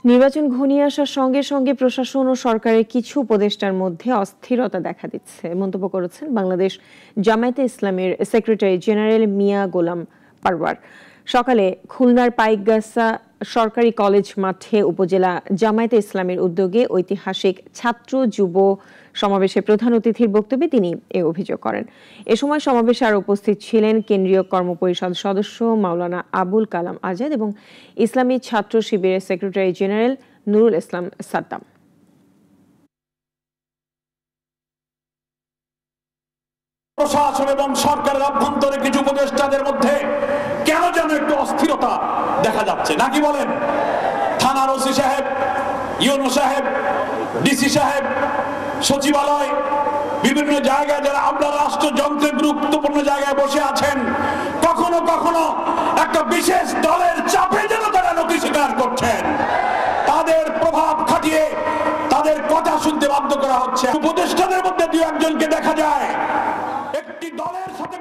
নির্বাচন ঘনিয়ে আসার সঙ্গে সঙ্গে প্রশাসন ও সরকারের কিছু উপদেষ্টার মধ্যে অস্থিরতা দেখা দিচ্ছে মন্তব্য করেছেন বাংলাদেশ জামায়াতে ইসলামের সেক্রেটারি জেনারেল মিয়া গোলাম পারওয়ার। সকালে খুলনার পাইকগাছা সরকারি কলেজ মাঠে উপজেলা জামায়াতে ইসলামের উদ্যোগে ঐতিহাসিক ছাত্র যুব সমাবেশে প্রধান অতিথির বক্তব্যে তিনি এ অভিযোগ করেন। এ সময় সমাবেশে আরও উপস্থিত ছিলেন কেন্দ্রীয় কর্মপরিষদ সদস্য মাওলানা আবুল কালাম আজাদ এবং ইসলামী ছাত্র শিবিরের সেক্রেটারি জেনারেল নুরুল ইসলাম সাদ্দাম। প্রশাসন এবং সরকারের অভ্যন্তরে কিছু উপদেষ্টাদের মধ্যে কেন যেন একটু অস্থিরতা দেখা যাচ্ছে, নাকি বলেন? থানার ওসি সাহেব, ইউনো সাহেব, ডিসি সাহেব, সচিবালয়, বিভিন্ন জায়গায় যারা আমরা রাষ্ট্রযন্ত্রের গুরুত্বপূর্ণ জায়গায় বসে আছেন, কখনো কখনো একটা বিশেষ দলের চাপে যেন তারা নথি স্বীকার করছেন, তাদের প্রভাব খাটিয়ে তাদের কথা শুনতে বাধ্য করা হচ্ছে। উপদেষ্টাদের মধ্যে দু একজনকে দেখা যায় একটি দলের সাথে